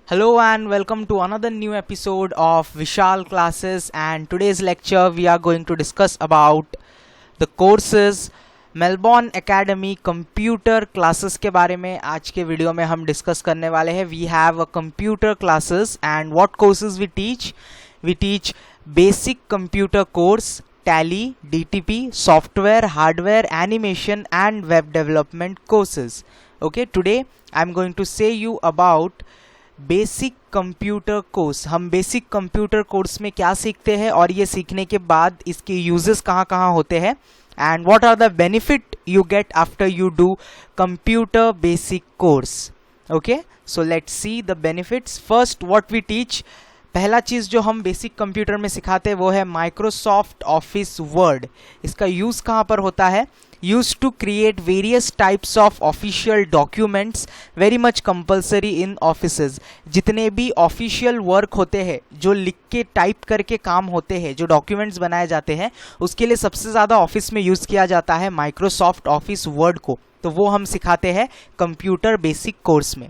Hello and welcome to another new episode of Vishal Classes, and today's lecture we are going to discuss about the courses Melbourne academy computer classes के बारे में आज के video में हम discuss करने वाले हैं. We have a computer classes and what courses we teach basic computer course, Tally, DTP, software, hardware, animation and web development courses. Okay, today I am going to say you about basic computer course. हम basic computer course में क्या सीखते हैं और ये सीखने के बाद इसके यूजेस कहाँ कहाँ होते हैं, and what are the benefit you get after you do computer basic course. Okay, so let's see the benefits. First, what we teach, पहला चीज़ जो हम बेसिक कंप्यूटर में सिखाते हैं वो है माइक्रोसॉफ्ट ऑफिस वर्ड. इसका यूज़ कहाँ पर होता है? Use to create various types of official documents, very much compulsory in offices. जितने भी ऑफिशियल वर्क होते हैं, जो लिख के टाइप करके काम होते हैं, जो डॉक्यूमेंट्स बनाए जाते हैं, उसके लिए सबसे ज़्यादा ऑफिस में यूज़ किया जाता है माइक्रोसॉफ्ट ऑफिस वर्ड को. तो वो हम सिखाते हैं कंप्यूटर बेसिक कोर्स में.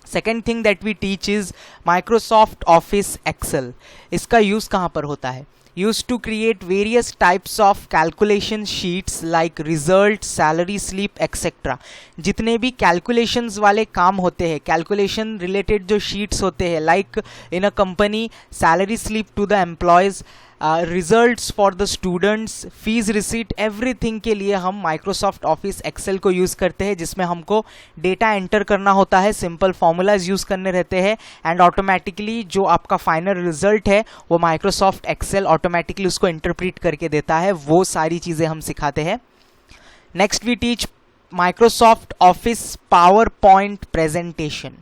Second thing that we teach is Microsoft Office Excel. इसका यूज़ कहाँ पर होता है? Used to create various types of calculation sheets like result, salary slip, etc. जितने भी calculations वाले काम होते हैं, calculation related जो sheets होते हैं, like in a company salary slip to the employees, results for the students, fees receipt, everything के लिए हम माइक्रोसॉफ्ट ऑफिस एक्सेल को यूज़ करते हैं, जिसमें हमको डेटा एंटर करना होता है, सिंपल फॉर्मूलाज यूज़ करने रहते हैं एंड ऑटोमेटिकली जो आपका फाइनल रिजल्ट है वो माइक्रोसॉफ्ट एक्सेल ऑटोमेटिकली उसको इंटरप्रीट करके देता है. वो सारी चीज़ें हम सिखाते हैं. Next we teach Microsoft Office PowerPoint presentation.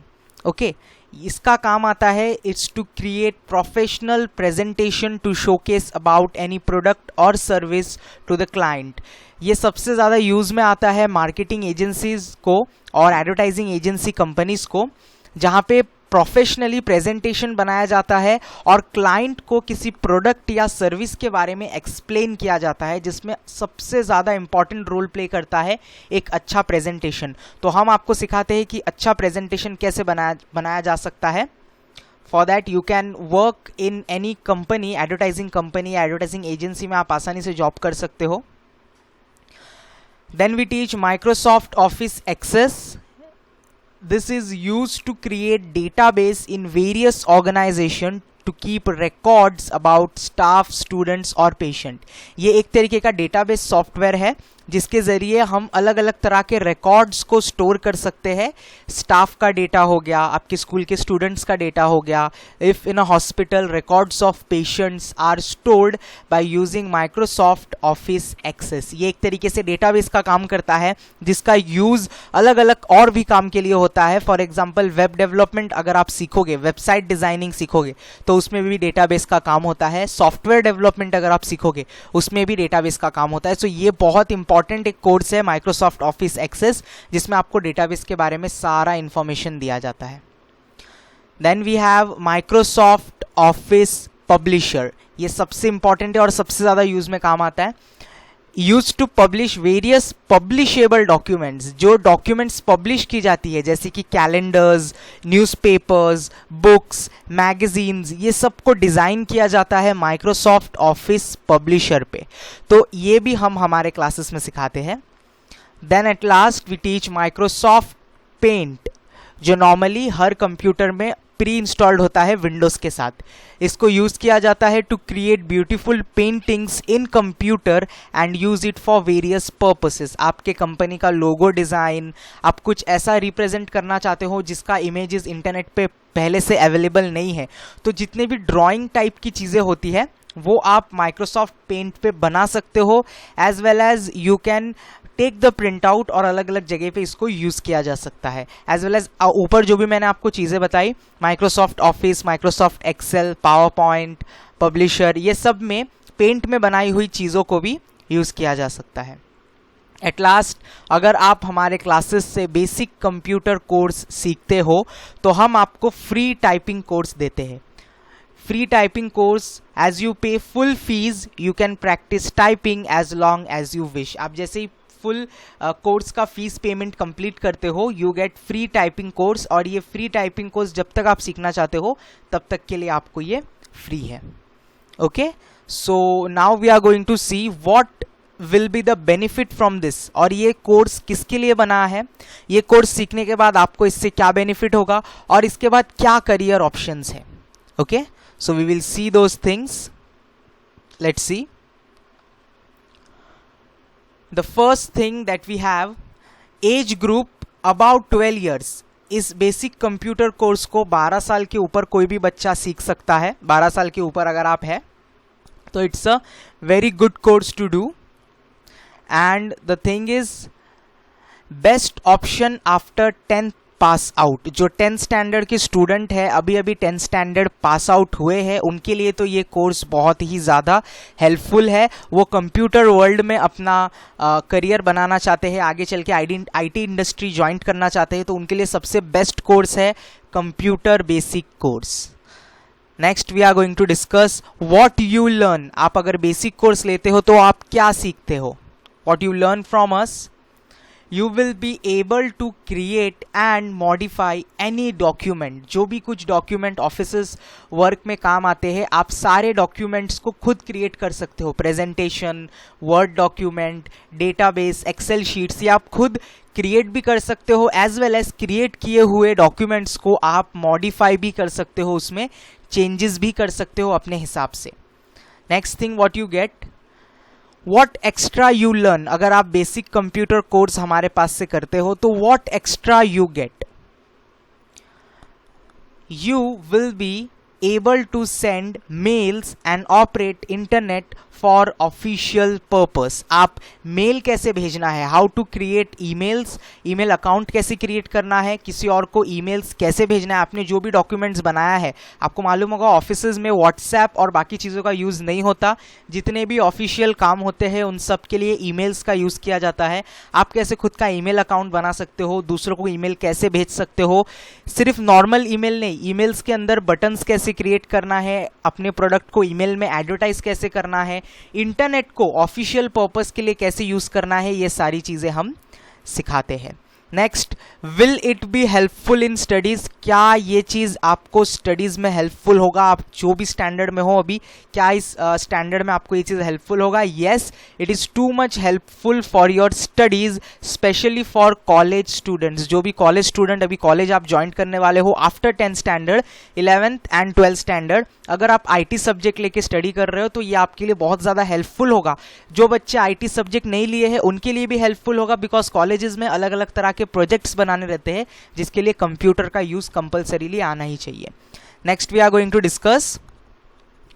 Okay, इसका काम आता है it's to create professional presentation to showcase about any product और सर्विस टू द क्लाइंट. ये सबसे ज़्यादा यूज़ में आता है मार्केटिंग एजेंसीज को और एडवर्टाइजिंग एजेंसी कंपनीज को, जहाँ पे प्रोफेशनली प्रेजेंटेशन बनाया जाता है और क्लाइंट को किसी प्रोडक्ट या सर्विस के बारे में एक्सप्लेन किया जाता है, जिसमें सबसे ज़्यादा इंपॉर्टेंट रोल प्ले करता है एक अच्छा प्रेजेंटेशन. तो हम आपको सिखाते हैं कि अच्छा प्रेजेंटेशन कैसे बनाया जा सकता है. For that you can work in any company, advertising company या एडवर्टाइजिंग एजेंसी में आप आसानी से जॉब कर सकते हो. Then we teach Microsoft Office Access. This is used to create database in various organizations to keep records about staff, students और patient. ये एक तरीके का डेटाबेस सॉफ्टवेयर है जिसके ज़रिए हम अलग अलग तरह के रिकॉर्ड्स को स्टोर कर सकते हैं. स्टाफ का डेटा हो गया, आपके स्कूल के स्टूडेंट्स का डेटा हो गया. If in a hospital records of patients are stored by using Microsoft Office Access. ये एक तरीके से डेटाबेस का काम करता है जिसका यूज़ अलग अलग और भी काम के लिए होता है. फॉर एग्जाम्पल वेब डेवलपमेंट अगर आप सीखोगे, वेबसाइट डिज़ाइनिंग सीखोगे तो उसमें भी डेटाबेस का काम होता है. सॉफ्टवेयर डेवलपमेंट अगर आप सीखोगे उसमें भी डेटाबेस का काम होता है. सो ये बहुत इंपॉर्टेंट एक कोर्स है माइक्रोसॉफ्ट ऑफिस एक्सेस, जिसमें आपको डेटाबेस के बारे में सारा इंफॉर्मेशन दिया जाता है. Then we have Microsoft Office Publisher. ये सबसे इंपॉर्टेंट है और सबसे ज़्यादा यूज में काम आता है. Use to publish various publishable documents. जो डॉक्यूमेंट्स पब्लिश की जाती है जैसे कि कैलेंडर्स, न्यूज़पेपर्स, बुक्स, मैगजीन्स, ये सब को डिज़ाइन किया जाता है माइक्रोसॉफ्ट ऑफिस पब्लिशर पे. तो ये भी हम हमारे क्लासेस में सिखाते हैं. Then at last we teach Microsoft Paint, जो नॉर्मली हर कंप्यूटर में प्री इंस्टॉल्ड होता है विंडोज़ के साथ. इसको यूज़ किया जाता है to create beautiful paintings in computer and use it for various purposes. आपके कंपनी का लोगो डिज़ाइन, आप कुछ ऐसा रिप्रेजेंट करना चाहते हो जिसका इमेजेस इंटरनेट पे पहले से अवेलेबल नहीं है, तो जितने भी ड्राइंग टाइप की चीज़ें होती है वो आप माइक्रोसॉफ्ट पेंट पे बना सकते हो. As well as you can take the print out और अलग अलग जगह पे इसको यूज़ किया जा सकता है. एज वेल एज ऊपर जो भी मैंने आपको चीज़ें बताई, Microsoft Office, Microsoft Excel, PowerPoint, Publisher, ये सब में पेंट में बनाई हुई चीज़ों को भी यूज़ किया जा सकता है. एट लास्ट, अगर आप हमारे क्लासेस से बेसिक कंप्यूटर कोर्स सीखते हो तो हम आपको फ्री टाइपिंग कोर्स देते हैं. free typing course. As you pay full fees, you can practice typing as long as you wish. आप जैसे ही फुल कोर्स का फीस पेमेंट कंप्लीट करते हो, you get free typing course, और ये फ्री टाइपिंग कोर्स जब तक आप सीखना चाहते हो तब तक के लिए आपको ये फ्री है. Okay, so now we are going to see what will be the benefit from this. और ये कोर्स किसके लिए बना है, ये कोर्स सीखने के बाद आपको इससे क्या बेनिफिट होगा, और इसके बाद क्या करियर ऑप्शंस है. Okay, so we will see those things. Let's see. The first thing that we have, age group about 12 years. इस बेसिक कंप्यूटर कोर्स को 12 साल के ऊपर कोई भी बच्चा सीख सकता है. 12 साल के ऊपर अगर आप है तो it's a very good course to do. And the thing is, best option after 10th pass out. जो 10th स्टैंडर्ड के स्टूडेंट है, अभी अभी 10th स्टैंडर्ड पास आउट हुए हैं, उनके लिए तो ये कोर्स बहुत ही ज़्यादा हेल्पफुल है. वो कंप्यूटर वर्ल्ड में अपना करियर बनाना चाहते हैं, आगे चल के आईटी इंडस्ट्री ज्वाइन करना चाहते हैं, तो उनके लिए सबसे बेस्ट कोर्स है computer basic course. Next we are going to discuss what you learn. आप अगर बेसिक कोर्स लेते हो तो आप क्या सीखते हो. What you learn from us, you will be able to create and modify any document. जो भी कुछ डॉक्यूमेंट ऑफिसेस वर्क में काम आते हैं, आप सारे डॉक्यूमेंट्स को खुद क्रिएट कर सकते हो. Presentation, Word document, database, Excel sheets, ये आप खुद क्रिएट भी कर सकते हो, एज वेल एज क्रिएट किए हुए डॉक्यूमेंट्स को आप मॉडिफाई भी कर सकते हो, उसमें चेंजेस भी कर सकते हो अपने हिसाब से. Next thing what you gate, what extra you learn. अगर आप बेसिक कंप्यूटर कोर्स हमारे पास से करते हो तो what extra you get, you will be able to send mails and operate internet for official purpose. आप मेल कैसे भेजना है, how to create emails, email account कैसे क्रिएट करना है, किसी और को ईमेल्स कैसे भेजना है. आपने जो भी डॉक्यूमेंट्स बनाया है, आपको मालूम होगा ऑफिसेज में व्हाट्सएप और बाकी चीज़ों का यूज़ नहीं होता. जितने भी ऑफिशियल काम होते हैं उन सब के लिए ईमेल्स का यूज़ किया जाता है. आप कैसे खुद का ईमेल अकाउंट बना सकते हो, दूसरों को ईमेल कैसे भेज सकते हो, सिर्फ नॉर्मल ईमेल नहीं, ईमेल्स के अंदर बटन्स कैसे क्रिएट करना है, अपने प्रोडक्ट को ईमेल में एडवर्टाइज कैसे करना है, इंटरनेट को ऑफिशियल पर्पस के लिए कैसे यूज करना है, ये सारी चीजें हम सिखाते हैं. Next, will it be helpful in studies. क्या ये चीज़ आपको स्टडीज़ में हेल्पफुल होगा, आप जो भी स्टैंडर्ड में हो अभी, क्या इस स्टैंडर्ड में आपको ये चीज़ हेल्पफुल होगा. Yes, it is too much helpful for your studies, specially for college students. जो भी कॉलेज स्टूडेंट अभी कॉलेज आप ज्वाइन करने वाले हो after 10th standard, 11th and 12th standard, अगर आप आईटी सब्जेक्ट लेके स्टडी कर रहे हो तो ये आपके लिए बहुत ज़्यादा हेल्पफुल होगा. जो बच्चे आईटी सब्जेक्ट नहीं लिए हैं उनके लिए भी हेल्पफुल होगा, बिकॉज कॉलेजेस में अलग अलग तरह के प्रोजेक्ट्स बनाने रहते हैं जिसके लिए कंप्यूटर का यूज कंपलसरीली आना ही चाहिए. Next we are going to discuss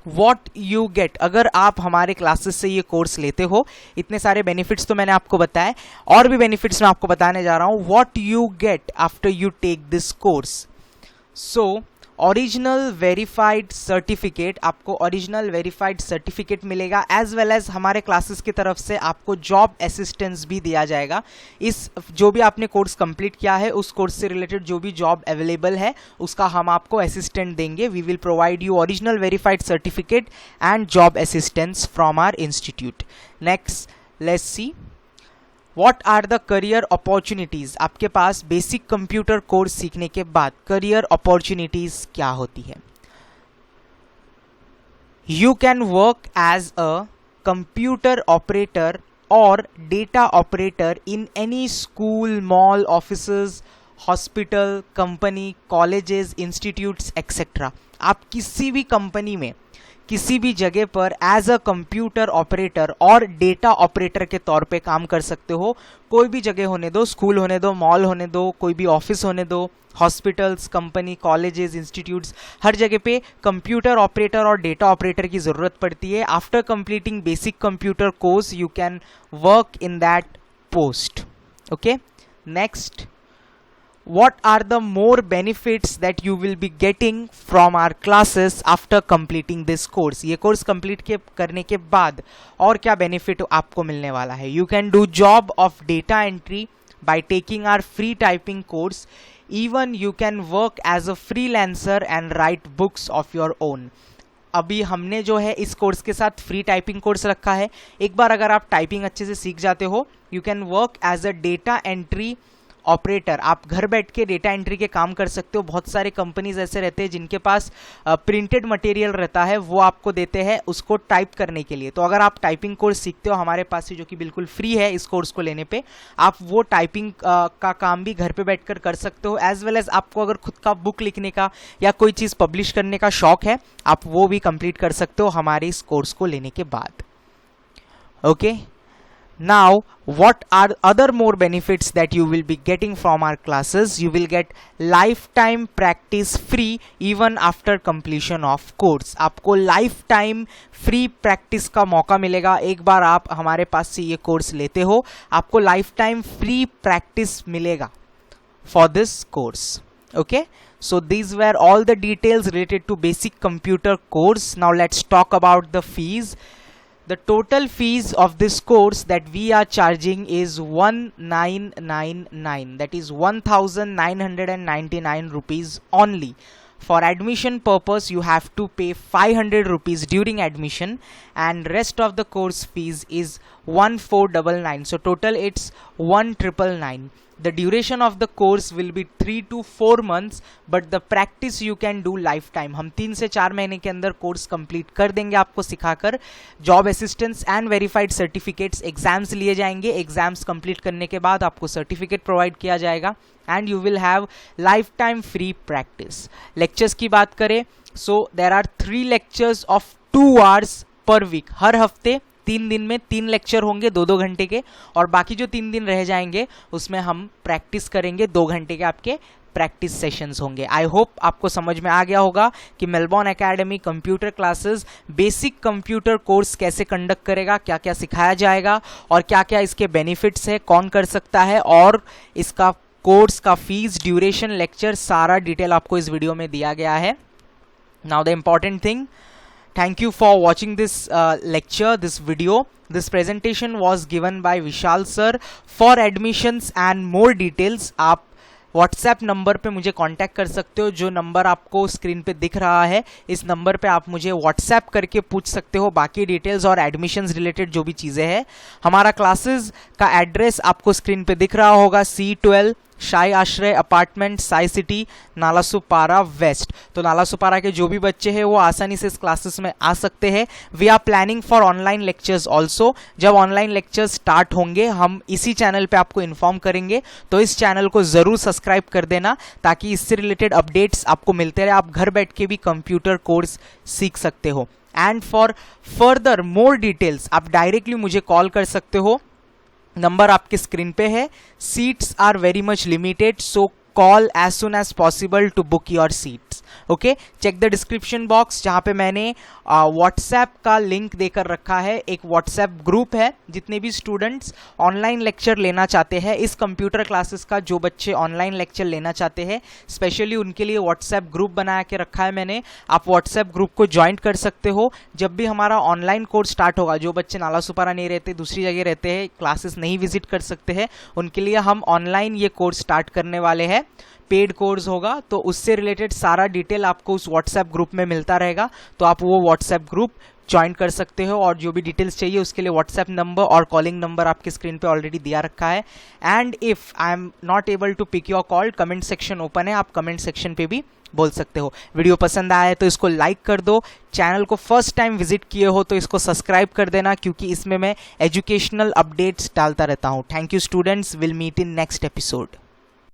what you get. अगर आप हमारे क्लासेस से ये कोर्स लेते हो, इतने सारे बेनिफिट्स तो मैंने आपको बताए, और भी बेनिफिट्स मैं आपको बताने जा रहा हूं. What you get after you take this course. So original verified certificate, आपको ओरिजिनल वेरीफाइड सर्टिफिकेट मिलेगा, एज वेल एज हमारे क्लासेस की तरफ से आपको जॉब असिस्टेंस भी दिया जाएगा. इस जो भी आपने कोर्स कंप्लीट किया है उस कोर्स से रिलेटेड जो भी जॉब अवेलेबल है उसका हम आपको असिस्टेंट देंगे. We will provide you original verified certificate and job assistance from our institute. Next, let's see What are the career opportunities. आपके पास बेसिक कंप्यूटर कोर्स सीखने के बाद करियर अपॉर्चुनिटीज क्या होती है. You can work as a computer operator or data operator in any school, mall, offices, hospital, company, colleges, institutes, etc. आप किसी भी कंपनी में, किसी भी जगह पर एज अ कंप्यूटर ऑपरेटर और डेटा ऑपरेटर के तौर पे काम कर सकते हो. कोई भी जगह होने दो, स्कूल होने दो, मॉल होने दो, कोई भी ऑफिस होने दो, हॉस्पिटल्स, कंपनी, कॉलेजेस, इंस्टीट्यूट्स, हर जगह पे कंप्यूटर ऑपरेटर और डेटा ऑपरेटर की ज़रूरत पड़ती है. After completing basic computer course you can work in that post. Okay, next, what are the more benefits that you will be getting from our classes after completing this course. ये course complete करने के बाद और क्या benefit आपको मिलने वाला है. You can do job of data entry by taking our free typing course. Even you can work as a freelancer and write books of your own. अभी हमने जो है इस कोर्स के साथ फ्री टाइपिंग कोर्स रखा है। एक बार अगर आप टाइपिंग अच्छे से सीख जाते हो, you can work as a data entry operator. आप घर बैठ के डेटा एंट्री के काम कर सकते हो। बहुत सारे कंपनीज ऐसे रहते हैं जिनके पास प्रिंटेड मटेरियल रहता है, वो आपको देते हैं उसको टाइप करने के लिए। तो अगर आप टाइपिंग कोर्स सीखते हो हमारे पास से, जो कि बिल्कुल फ्री है इस कोर्स को लेने पे, आप वो टाइपिंग का काम भी घर पे बैठकर कर सकते हो। एज वेल एज आपको अगर खुद का बुक लिखने का या कोई चीज़ पब्लिश करने का शौक है, आप वो भी कंप्लीट कर सकते हो हमारे इस कोर्स को लेने के बाद। Okay, now what are other more benefits that you will be getting from our classes? You will get lifetime practice free even after completion of course। आपको lifetime free practice का मौका मिलेगा। एक बार आप हमारे पास से ये कोर्स लेते हो, आपको lifetime free practice मिलेगा for this course। Okay, so these were all the details related to basic computer course। Now let's talk about the fees। The total fees of this course that we are charging is 1999, that is 1999 rupees only। For admission purpose you have to pay 500 rupees during admission, and rest of the course fees is 1499, so total it's 1999। The duration of the course will be 3 to 4 months, but the practice you can do lifetime। हम 3 से 4 महीने के अंदर course complete कर देंगे आपको सिखाकर। Job assistance and verified certificates, exams लिए जाएंगे। एग्जाम्स कंप्लीट करने के बाद आपको सर्टिफिकेट प्रोवाइड किया जाएगा, and you will have lifetime free practice. Lectures की बात करें, so there are 3 lectures of 2 hours per week. हर हफ्ते 3 दिन में 3 लेक्चर होंगे 2-2 घंटे के, और बाकी जो 3 दिन रह जाएंगे उसमें हम प्रैक्टिस करेंगे। 2 घंटे के आपके प्रैक्टिस सेशंस होंगे। आई होप आपको समझ में आ गया होगा कि Melbourne academy computer classes basic computer course कैसे कंडक्ट करेगा, क्या क्या सिखाया जाएगा और क्या क्या इसके बेनिफिट्स है, कौन कर सकता है, और इसका कोर्स का फीस, ड्यूरेशन, लेक्चर, सारा डिटेल आपको इस वीडियो में दिया गया है। Now the important thing, thank you for watching this lecture, this video। This presentation was given by Vishal sir। For admissions and more details आप व्हाट्सएप नंबर पे मुझे कांटेक्ट कर सकते हो। जो नंबर आपको स्क्रीन पे दिख रहा है, इस नंबर पे आप मुझे व्हाट्सएप करके पूछ सकते हो बाकी डिटेल्स और एडमिशन्स रिलेटेड जो भी चीज़ें हैं। हमारा क्लासेस का एड्रेस आपको स्क्रीन पे दिख रहा होगा, C12 Shahi Ashray apartment, Sai city, Nalasopara west. तो नालासोपारा के जो भी बच्चे हैं वो आसानी से इस क्लासेस में आ सकते हैं। We are planning for online lectures also. जब ऑनलाइन लेक्चर्स स्टार्ट होंगे हम इसी चैनल पे आपको इन्फॉर्म करेंगे, तो इस चैनल को ज़रूर सब्सक्राइब कर देना ताकि इससे रिलेटेड अपडेट्स आपको मिलते रहे। आप घर बैठ के भी कंप्यूटर कोर्स सीख सकते हो। And for further more details आप डायरेक्टली मुझे कॉल कर सकते हो। नंबर आपके स्क्रीन पे है। Seats are very much limited, so call as soon as possible to book your seats. Okay, check the description box जहाँ पे मैंने व्हाट्सएप का लिंक देकर रखा है। एक व्हाट्सएप ग्रुप है, जितने भी स्टूडेंट्स ऑनलाइन लेक्चर लेना चाहते हैं इस कंप्यूटर क्लासेस का, जो बच्चे ऑनलाइन लेक्चर लेना चाहते हैं स्पेशली उनके लिए व्हाट्सएप ग्रुप बना के रखा है मैंने। आप व्हाट्सएप ग्रुप को ज्वाइन कर सकते हो। जब भी हमारा ऑनलाइन कोर्स स्टार्ट होगा, जो बच्चे नालासोपारा नहीं रहते, दूसरी जगह रहते हैं, क्लासेस नहीं विजिट कर सकते हैं, उनके लिए हम ऑनलाइन ये कोर्स स्टार्ट करने वाले हैं। पेड कोर्स होगा, तो उससे रिलेटेड सारा डिटेल आपको उस व्हाट्सएप ग्रुप में मिलता रहेगा। तो आप वो व्हाट्सएप ग्रुप ज्वाइन कर सकते हो, और जो भी डिटेल्स चाहिए उसके लिए व्हाट्सएप नंबर और कॉलिंग नंबर आपके स्क्रीन पे ऑलरेडी दिया रखा है। And if I am not able to pick your call, comment section open है, आप कमेंट सेक्शन पे भी बोल सकते हो। वीडियो पसंद आया है तो इसको लाइक कर दो। चैनल को फर्स्ट टाइम विजिट किए हो तो इसको सब्सक्राइब कर देना, क्योंकि इसमें मैं एजुकेशनल अपडेट्स डालता रहता हूँ। Thank you students, will meet in next episode.